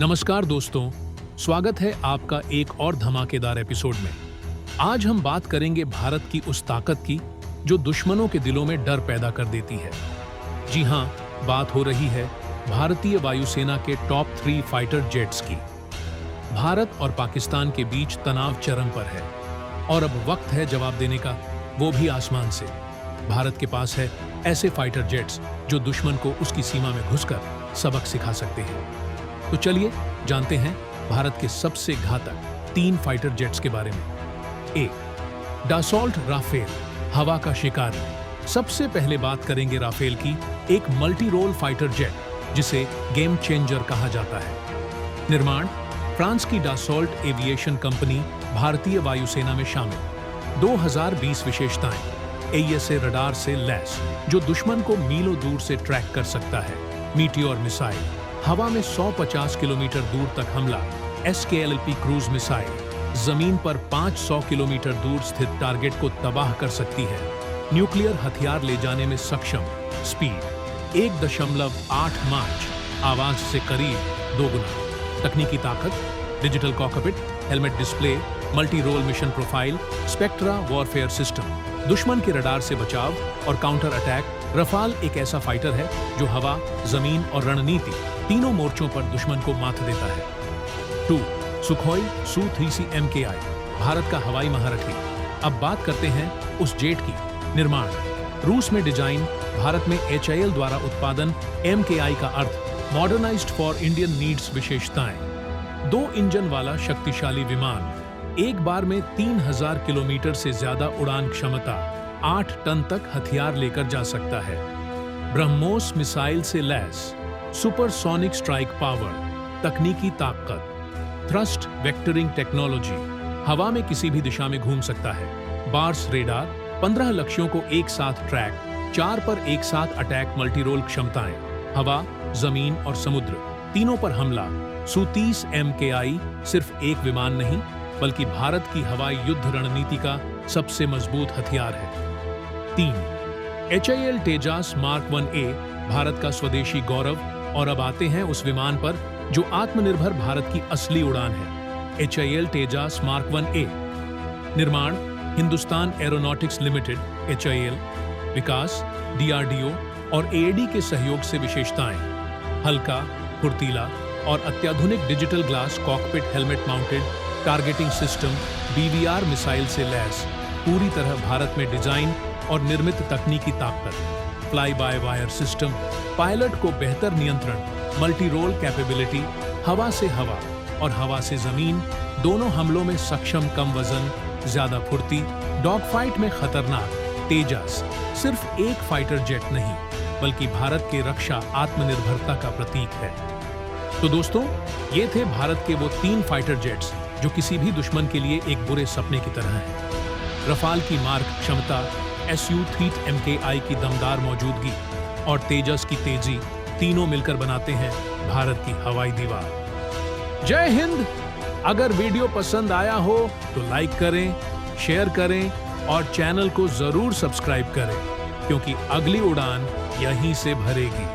नमस्कार दोस्तों, स्वागत है आपका एक और धमाकेदार एपिसोड में। आज हम बात करेंगे भारत की उस ताकत की जो दुश्मनों के दिलों में डर पैदा कर देती है। जी हाँ, बात हो रही है भारतीय वायुसेना के टॉप 3 फाइटर जेट्स की। भारत और पाकिस्तान के बीच तनाव चरम पर है और अब वक्त है जवाब देने का, वो भी आसमान से। भारत के पास है ऐसे फाइटर जेट्स जो दुश्मन को उसकी सीमा में घुसकर सबक सिखा सकते हैं। तो चलिए जानते हैं भारत के सबसे घातक 3 फाइटर जेट्स के बारे में। ए, डासॉल्ट राफेल, हवा का शिकारी। सबसे पहले बात करेंगे राफेल की, एक मल्टी रोल फाइटर जेट जिसे गेम चेंजर कहा जाता है। निर्माण फ्रांस की डासॉल्ट एविएशन कंपनी, भारतीय वायुसेना में शामिल। 2020 विशेषताएं, AESA रडार से लैस जो दुश्मन को मीलों दूर से ट्रैक कर सकता है। मीटियोर मिसाइल, हवा में 150 किलोमीटर दूर तक हमला। SKLP क्रूज मिसाइल, जमीन पर 500 किलोमीटर दूर स्थित टारगेट को तबाह कर सकती है। न्यूक्लियर हथियार ले जाने में सक्षम। स्पीड 1.8 मार्च, आवाज से करीब 2 गुना। तकनीकी ताकत, digital cockpit, helmet display, multi role mission profile, spectra warfare system, दुश्मन के रडार से बचाव और काउंटर अटैक। रफाल एक ऐसा फाइटर है जो हवा, जमीन और रणनीति तीनों मोर्चों पर दुश्मन को मात देता है। 2. सुखोई Su-30 MKI, भारत का हवाई महारथी। अब बात करते हैं उस जेट की। निर्माण रूस में, डिजाइन भारत में, HAL द्वारा उत्पादन। MKI का अर्थ मॉडर्नाइज्ड फॉर इंडियन नीड्स। विशेषताएं 2 इंजन वाला शक्तिशाली विमान, एक बार में 3000 किलोमीटर से ज्यादा उड़ान क्षमता, 8 टन तक हथियार लेकर जा सकता है। ब्रह्मोस मिसाइल से लैस, सुपरसोनिक स्ट्राइक पावर, तकनीकी ताकत, थ्रस्ट वेक्टरिंग टेक्नोलॉजी, हवा में किसी भी दिशा में घूम सकता है। बार्स रेडार, 15 लक्ष्यों को एक साथ ट्रैक, 4 पर एक साथ अटैक। मल्टी रोल क्षमताएं, हवा, जमीन और समुद्र तीनों पर हमला। Su-30 MKI सिर्फ एक विमान नहीं बल्कि भारत की हवाई युद्ध रणनीति का सबसे मजबूत हथियार है। 3. HAL Tejas mark 1A, Bharat का स्वदेशी गौरव। और अब आते हैं उस विमान पर जो आत्मनिर्भर भारत की असली उड़ान है। HAL Tejas mark 1A। निर्माण हिंदुस्तान एरोनॉटिक्स लिमिटेड HAL, विकास DRDO और AAD के सहयोग से। विशेषताएं हल्का, फुर्तीला और अत्याधुनिक digital glass cockpit, helmet mounted, targeting system, BVR missile से लैस, पूरी तरह भारत में डिजाइन और निर्मित। तकनीकी ताकत, fly by wire system, pilot को बेहतर नियंत्रण, मल्टी रोल कैपेबिलिटी, हवा से हवा और हवा से जमीन दोनों हमलों में सक्षम। कम वजन, ज्यादा फुर्ती, डॉग फाइट में खतरनाक। तेजस सिर्फ एक फाइटर जेट नहीं बल्कि भारत के रक्षा आत्मनिर्भरता का प्रतीक है। तो दोस्तों, ये थे भारत के वो 3 फाइटर जेट्स जो किसी भी दुश्मन के लिए एक बुरे सपने की तरह हैं। रफाल की मार्क क्षमता, Su-30 MKI की दमदार मौजूदगी और तेजस की तेजी, तीनों मिलकर बनाते हैं भारत की हवाई दीवार। जय हिंद। अगर वीडियो पसंद आया हो तो लाइक करें, शेयर करें और चैनल को जरूर सब्सक्राइब करें, क्योंकि अगली उड़ान यहीं से भरेगी।